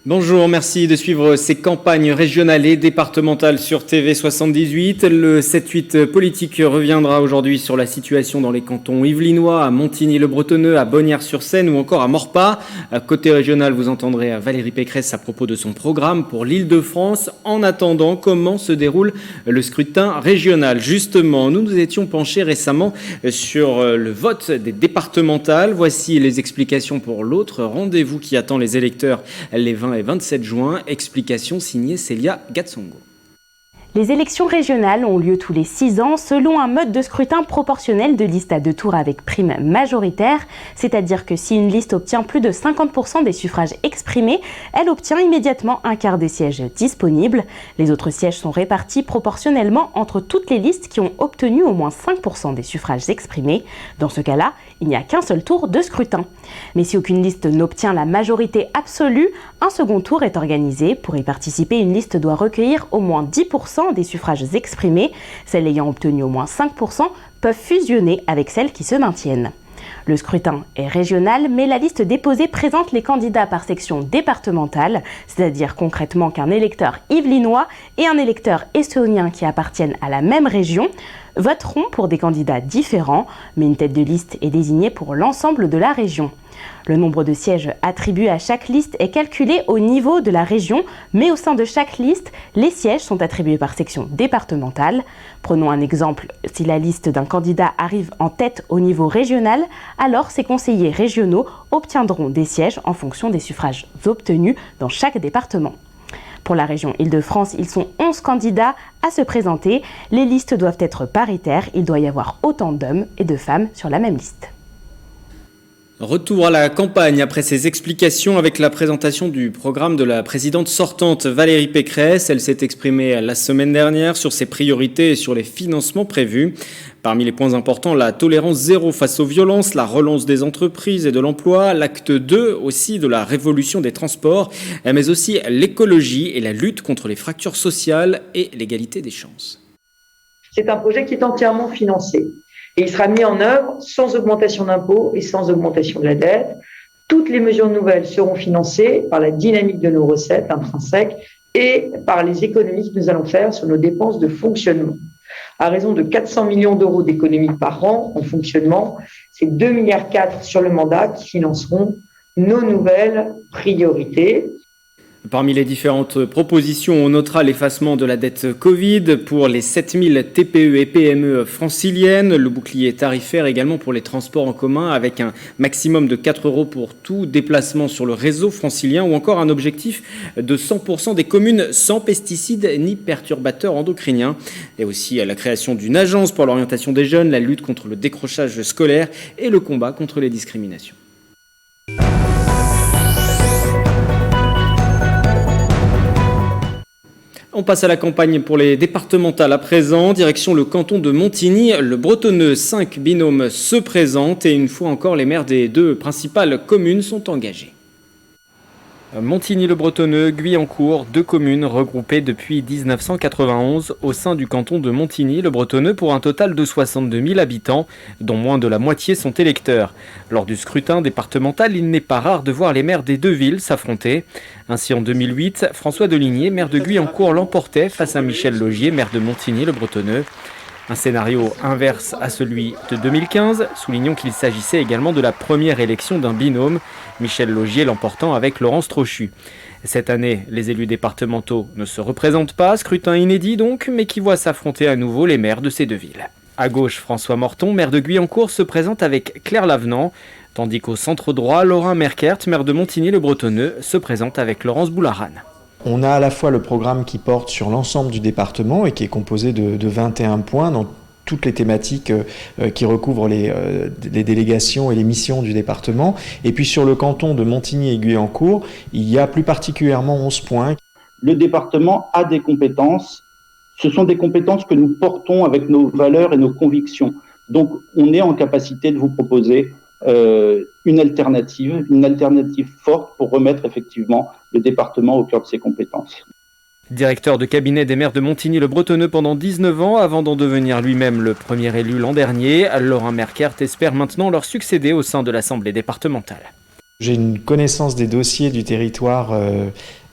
Bonjour, merci de suivre ces campagnes régionales et départementales sur TV78. Le 7-8 politique reviendra aujourd'hui sur la situation dans les cantons yvelinois, à Montigny-le-Bretonneux, à Bonnières-sur-Seine ou encore à Maurepas. Côté régional, vous entendrez Valérie Pécresse à propos de son programme pour l'Île-de-France. En attendant, comment se déroule le scrutin régional? Justement, nous nous étions penchés récemment sur le vote des départementales. Voici les explications pour l'autre rendez-vous qui attend les électeurs les 20 et 27 juin. Explication signée Célia Gatsongo. Les élections régionales ont lieu tous les 6 ans selon un mode de scrutin proportionnel de liste à 2 tours avec prime majoritaire, c'est-à-dire que si une liste obtient plus de 50% des suffrages exprimés, elle obtient immédiatement un quart des sièges disponibles. Les autres sièges sont répartis proportionnellement entre toutes les listes qui ont obtenu au moins 5% des suffrages exprimés. Dans ce cas-là, il n'y a qu'un seul tour de scrutin. Mais si aucune liste n'obtient la majorité absolue, un second tour est organisé. Pour y participer, une liste doit recueillir au moins 10% des suffrages exprimés. Celles ayant obtenu au moins 5% peuvent fusionner avec celles qui se maintiennent. Le scrutin est régional, mais la liste déposée présente les candidats par section départementale, c'est-à-dire concrètement qu'un électeur yvelinois et un électeur estonien qui appartiennent à la même région voteront pour des candidats différents, mais une tête de liste est désignée pour l'ensemble de la région. Le nombre de sièges attribués à chaque liste est calculé au niveau de la région, mais au sein de chaque liste, les sièges sont attribués par section départementale. Prenons un exemple, si la liste d'un candidat arrive en tête au niveau régional, alors ses conseillers régionaux obtiendront des sièges en fonction des suffrages obtenus dans chaque département. Pour la région Île-de-France, ils sont 11 candidats à se présenter. Les listes doivent être paritaires, il doit y avoir autant d'hommes et de femmes sur la même liste. Retour à la campagne après ces explications avec la présentation du programme de la présidente sortante Valérie Pécresse. Elle s'est exprimée la semaine dernière sur ses priorités et sur les financements prévus. Parmi les points importants, la tolérance zéro face aux violences, la relance des entreprises et de l'emploi, l'acte 2 aussi de la révolution des transports, mais aussi l'écologie et la lutte contre les fractures sociales et l'égalité des chances. C'est un projet qui est entièrement financé. Et il sera mis en œuvre sans augmentation d'impôts et sans augmentation de la dette. Toutes les mesures nouvelles seront financées par la dynamique de nos recettes intrinsèques et par les économies que nous allons faire sur nos dépenses de fonctionnement. À raison de 400 millions d'euros d'économies par an en fonctionnement, c'est 2,4 milliards sur le mandat qui financeront nos nouvelles priorités. Parmi les différentes propositions, on notera l'effacement de la dette Covid pour les 7000 TPE et PME franciliennes, le bouclier tarifaire également pour les transports en commun avec un maximum de 4 € pour tout déplacement sur le réseau francilien ou encore un objectif de 100% des communes sans pesticides ni perturbateurs endocriniens. Et aussi la création d'une agence pour l'orientation des jeunes, la lutte contre le décrochage scolaire et le combat contre les discriminations. On passe à la campagne pour les départementales à présent. Direction le canton de Montigny. Le Bretonneux, 5 binômes se présentent et une fois encore, les maires des 2 principales communes sont engagés. Montigny-le-Bretonneux, Guyancourt, 2 communes regroupées depuis 1991 au sein du canton de Montigny-le-Bretonneux pour un total de 62 000 habitants, dont moins de la moitié sont électeurs. Lors du scrutin départemental, il n'est pas rare de voir les maires des 2 villes s'affronter. Ainsi, en 2008, François Deligné, maire de Guyancourt, l'emportait face à Michel Laugier, maire de Montigny-le-Bretonneux. Un scénario inverse à celui de 2015, soulignons qu'il s'agissait également de la première élection d'un binôme, Michel Laugier l'emportant avec Laurence Trochu. Cette année, les élus départementaux ne se représentent pas, scrutin inédit donc, mais qui voit s'affronter à nouveau les maires de ces 2 villes. À gauche, François Morton, maire de Guyancourt, se présente avec Claire Lavenant, tandis qu'au centre droit, Laurent Merkert, maire de Montigny-le-Bretonneux, se présente avec Laurence Boularane. On a à la fois le programme qui porte sur l'ensemble du département et qui est composé de 21 points dans toutes les thématiques qui recouvrent les délégations et les missions du département. Et puis sur le canton de Montigny et Guyancourt, il y a plus particulièrement 11 points. Le département a des compétences. Ce sont des compétences que nous portons avec nos valeurs et nos convictions. Donc on est en capacité de vous proposer une alternative forte pour remettre effectivement le département au cœur de ses compétences. Directeur de cabinet des maires de Montigny-le-Bretonneux pendant 19 ans, avant d'en devenir lui-même le premier élu l'an dernier, Laurent Merkert espère maintenant leur succéder au sein de l'Assemblée départementale. J'ai une connaissance des dossiers du territoire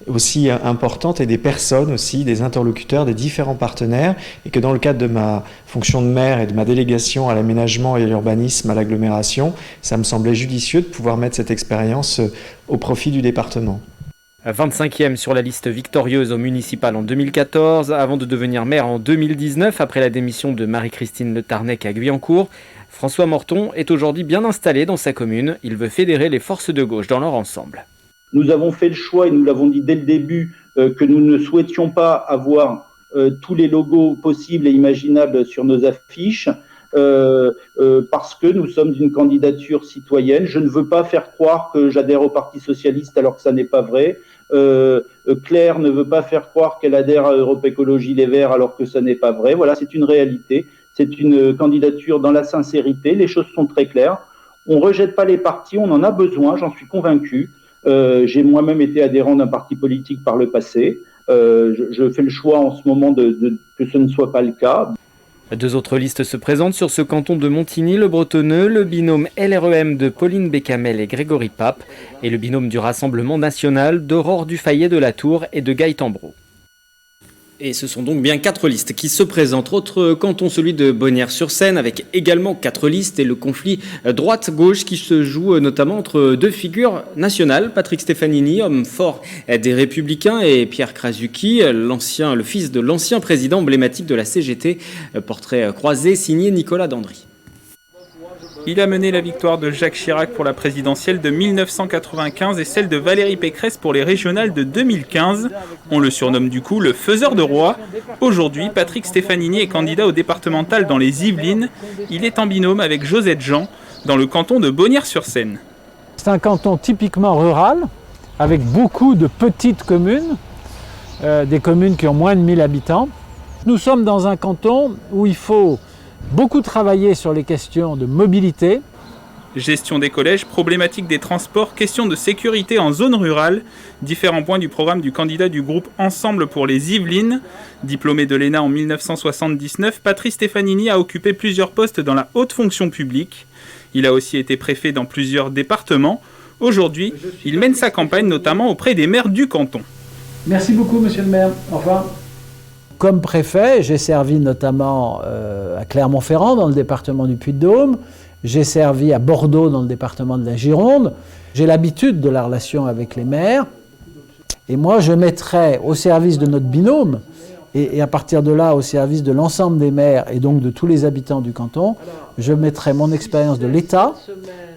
aussi importante et des personnes aussi, des interlocuteurs, des différents partenaires, et que dans le cadre de ma fonction de maire et de ma délégation à l'aménagement et à l'urbanisme à l'agglomération, ça me semblait judicieux de pouvoir mettre cette expérience au profit du département. 25e sur la liste victorieuse au municipal en 2014, avant de devenir maire en 2019, après la démission de Marie-Christine Le Tarnec à Guyancourt. François Morton est aujourd'hui bien installé dans sa commune. Il veut fédérer les forces de gauche dans leur ensemble. Nous avons fait le choix, et nous l'avons dit dès le début, que nous ne souhaitions pas avoir tous les logos possibles et imaginables sur nos affiches, parce que nous sommes une candidature citoyenne. Je ne veux pas faire croire que j'adhère au Parti socialiste alors que ça n'est pas vrai. Claire ne veut pas faire croire qu'elle adhère à Europe Écologie Les Verts alors que ça n'est pas vrai. Voilà, c'est une réalité. C'est une candidature dans la sincérité. Les choses sont très claires. On ne rejette pas les partis, on en a besoin, j'en suis convaincu. J'ai moi-même été adhérent d'un parti politique par le passé. Je fais le choix en ce moment que ce ne soit pas le cas. Deux autres listes se présentent sur ce canton de Montigny-le-Bretonneux, le binôme LREM de Pauline Bécamel et Grégory Pape, et le binôme du Rassemblement national d'Aurore Dufayet de la Tour et de Gaëtan Brault. Et ce sont donc bien 4 listes qui se présentent. Autre canton, celui de Bonnières-sur-Seine, avec également 4 listes et le conflit droite-gauche qui se joue notamment entre deux figures nationales. Patrick Stefanini, homme fort des Républicains, et Pierre Krasucki, le fils de l'ancien président emblématique de la CGT. Portrait croisé signé Nicolas Dandry. Il a mené la victoire de Jacques Chirac pour la présidentielle de 1995 et celle de Valérie Pécresse pour les régionales de 2015. On le surnomme du coup le faiseur de roi. Aujourd'hui, Patrick Stefanini est candidat au départemental dans les Yvelines. Il est en binôme avec Josette Jean dans le canton de Bonnières-sur-Seine. C'est un canton typiquement rural avec beaucoup de petites communes, des communes qui ont moins de 1000 habitants. Nous sommes dans un canton où il faut beaucoup travailler sur les questions de mobilité. Gestion des collèges, problématique des transports, question de sécurité en zone rurale. Différents points du programme du candidat du groupe Ensemble pour les Yvelines. Diplômé de l'ENA en 1979, Patrick Stefanini a occupé plusieurs postes dans la haute fonction publique. Il a aussi été préfet dans plusieurs départements. Aujourd'hui, il mène sa campagne notamment auprès des maires du canton. Merci beaucoup, monsieur le maire. Au revoir. Comme préfet, j'ai servi notamment à Clermont-Ferrand, dans le département du Puy-de-Dôme. J'ai servi à Bordeaux, dans le département de la Gironde. J'ai l'habitude de la relation avec les maires. Et moi, je mettrai au service de notre binôme, et à partir de là, au service de l'ensemble des maires, et donc de tous les habitants du canton, je mettrai mon expérience de l'État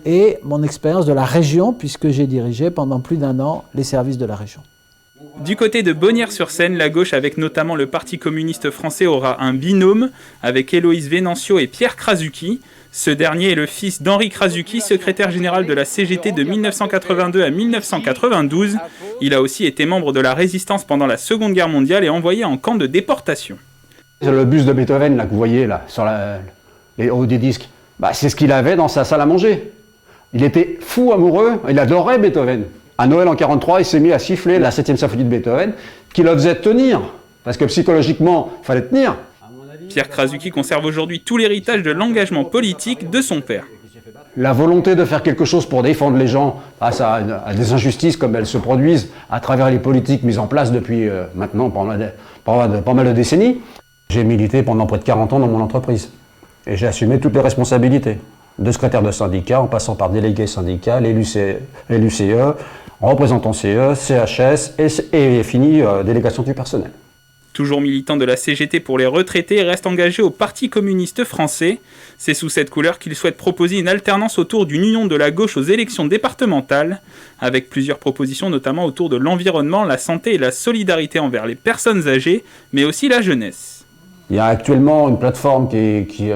et mon expérience de la région, puisque j'ai dirigé pendant plus d'1 an les services de la région. Du côté de Bonnières-sur-Seine, la gauche, avec notamment le Parti communiste français, aura un binôme avec Héloïse Vénancio et Pierre Krasucki. Ce dernier est le fils d'Henri Krasucki, secrétaire général de la CGT de 1982 à 1992. Il a aussi été membre de la résistance pendant la Seconde Guerre mondiale et envoyé en camp de déportation. Le buste de Beethoven là, que vous voyez là, sur les hauts des disques, c'est ce qu'il avait dans sa salle à manger. Il était fou amoureux, il adorait Beethoven. À Noël en 1943, il s'est mis à siffler la 7e symphonie de Beethoven, qui le faisait tenir, parce que psychologiquement, il fallait tenir. Pierre Krasucki conserve aujourd'hui tout l'héritage de l'engagement politique de son père. La volonté de faire quelque chose pour défendre les gens face à des injustices comme elles se produisent à travers les politiques mises en place depuis maintenant pas mal de décennies. J'ai milité pendant près de 40 ans dans mon entreprise, et j'ai assumé toutes les responsabilités. De secrétaire de syndicat, en passant par délégué syndical, élu CE, représentant CE, CHS et fini délégation du personnel. Toujours militant de la CGT pour les retraités, reste engagé au Parti communiste français. C'est sous cette couleur qu'il souhaite proposer une alternance autour d'une union de la gauche aux élections départementales, avec plusieurs propositions notamment autour de l'environnement, la santé et la solidarité envers les personnes âgées, mais aussi la jeunesse. Il y a actuellement une plateforme qui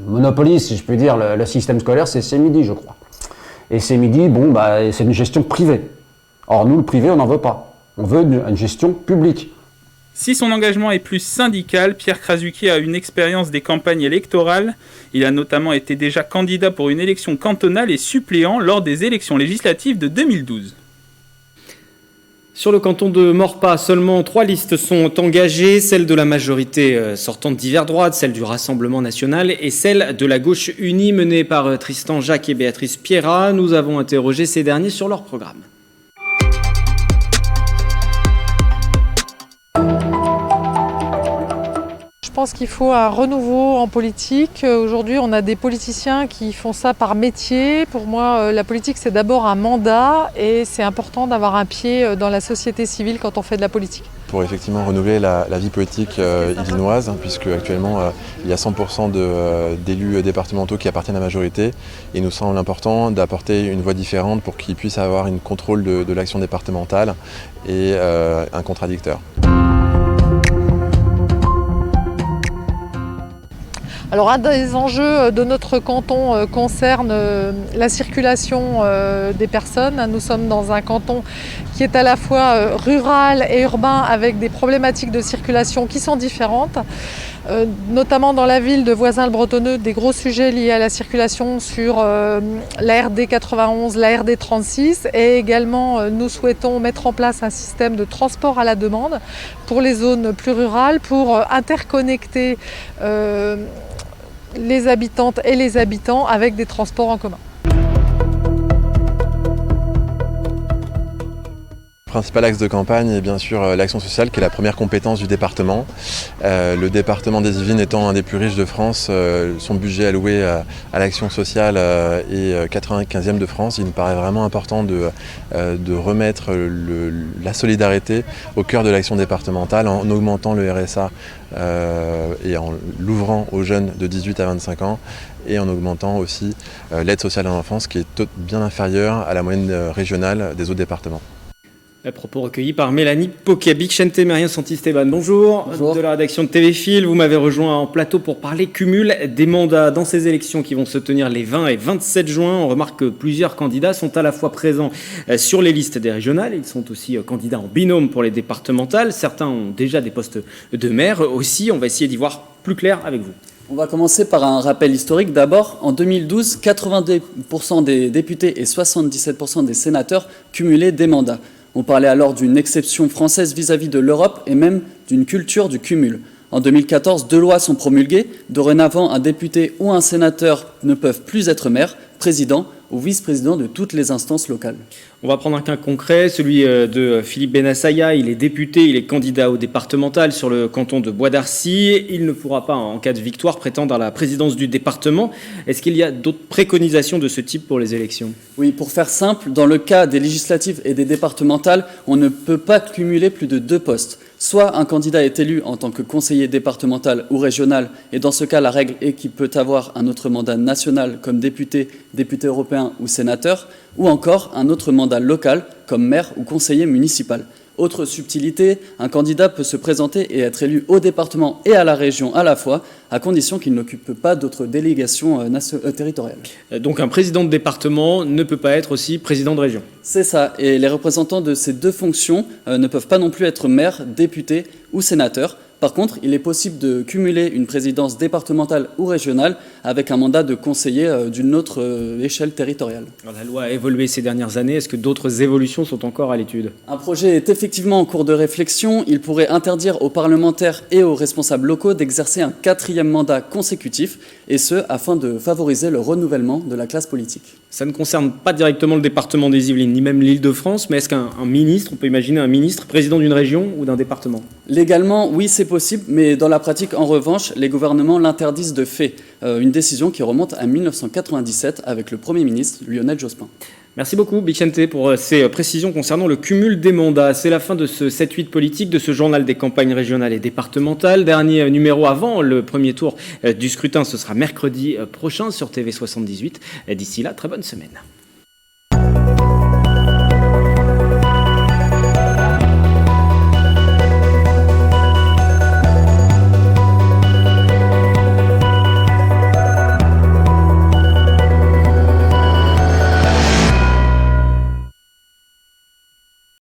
monopolise, si je peux dire, le système scolaire, c'est CMIDI, je crois. Et CMIDI, c'est une gestion privée. Or, nous, le privé, on n'en veut pas. On veut une gestion publique. Si son engagement est plus syndical, Pierre Krasucki a une expérience des campagnes électorales. Il a notamment été déjà candidat pour une élection cantonale et suppléant lors des élections législatives de 2012. Sur le canton de Maurepas, seulement 3 listes sont engagées, celle de la majorité sortante d'hiver droite, celle du Rassemblement national et celle de la gauche unie menée par Tristan Jacques et Béatrice Pierrat. Nous avons interrogé ces derniers sur leur programme. Je pense qu'il faut un renouveau en politique. Aujourd'hui, on a des politiciens qui font ça par métier. Pour moi, la politique, c'est d'abord un mandat et c'est important d'avoir un pied dans la société civile quand on fait de la politique. Pour effectivement renouveler la vie politique illinoise, puisque actuellement il y a 100% d'élus départementaux qui appartiennent à la majorité. Il nous semble important d'apporter une voix différente pour qu'ils puissent avoir un contrôle de l'action départementale et un contradicteur. Alors un des enjeux de notre canton concerne la circulation des personnes. Nous sommes dans un canton qui est à la fois rural et urbain avec des problématiques de circulation qui sont différentes. Notamment dans la ville de Voisins-le-Bretonneux, des gros sujets liés à la circulation sur la RD 91, la RD 36 et également nous souhaitons mettre en place un système de transport à la demande pour les zones plus rurales pour interconnecter les habitantes et les habitants avec des transports en commun. Le principal axe de campagne est bien sûr l'action sociale qui est la première compétence du département. Le département des Yvelines étant un des plus riches de France, son budget alloué à l'action sociale est 95e de France. Il nous paraît vraiment important de remettre la solidarité au cœur de l'action départementale en augmentant le RSA et en l'ouvrant aux jeunes de 18 à 25 ans et en augmentant aussi l'aide sociale à l'enfance qui est bien inférieure à la moyenne régionale des autres départements. Propos recueillis par Mélanie Pokiabic, Chantemérien Santi-Stéban. Bonjour. Bonjour. De la rédaction de TV Fil, vous m'avez rejoint en plateau pour parler cumul des mandats dans ces élections qui vont se tenir les 20 et 27 juin. On remarque que plusieurs candidats sont à la fois présents sur les listes des régionales, ils sont aussi candidats en binôme pour les départementales. Certains ont déjà des postes de maire aussi. On va essayer d'y voir plus clair avec vous. On va commencer par un rappel historique. D'abord, en 2012, 82% des députés et 77% des sénateurs cumulaient des mandats. On parlait alors d'une exception française vis-à-vis de l'Europe et même d'une culture du cumul. En 2014, 2 lois sont promulguées. Dorénavant, un député ou un sénateur ne peuvent plus être maire, président ou vice-président de toutes les instances locales. On va prendre un cas concret, celui de Philippe Benassaïa. Il est député, il est candidat au départemental sur le canton de Bois d'Arcy. Il ne pourra pas, en cas de victoire, prétendre à la présidence du département. Est-ce qu'il y a d'autres préconisations de ce type pour les élections ? Oui, pour faire simple, dans le cas des législatives et des départementales, on ne peut pas cumuler plus de 2 postes. Soit un candidat est élu en tant que conseiller départemental ou régional, et dans ce cas, la règle est qu'il peut avoir un autre mandat national comme député, député européen ou sénateur, ou encore un autre mandat local comme maire ou conseiller municipal. Autre subtilité, un candidat peut se présenter et être élu au département et à la région à la fois, à condition qu'il n'occupe pas d'autres délégations territoriales. Donc un président de département ne peut pas être aussi président de région. C'est ça, et les représentants de ces 2 fonctions ne peuvent pas non plus être maire, député ou sénateur. Par contre, il est possible de cumuler une présidence départementale ou régionale avec un mandat de conseiller d'une autre échelle territoriale. Alors, la loi a évolué ces dernières années. Est-ce que d'autres évolutions sont encore à l'étude ? Un projet est effectivement en cours de réflexion. Il pourrait interdire aux parlementaires et aux responsables locaux d'exercer un 4e mandat consécutif, et ce, afin de favoriser le renouvellement de la classe politique. Ça ne concerne pas directement le département des Yvelines, ni même l'Île-de-France, mais est-ce qu'un ministre, on peut imaginer un ministre président d'une région ou d'un département ? Légalement, oui, c'est possible, mais dans la pratique, en revanche, les gouvernements l'interdisent de fait. Une décision qui remonte à 1997 avec le Premier ministre Lionel Jospin. Merci beaucoup, Bicente, pour ces précisions concernant le cumul des mandats. C'est la fin de ce 7-8 politique, de ce journal des campagnes régionales et départementales. Dernier numéro avant le premier tour du scrutin, ce sera mercredi prochain sur TV78. D'ici là, très bonne semaine.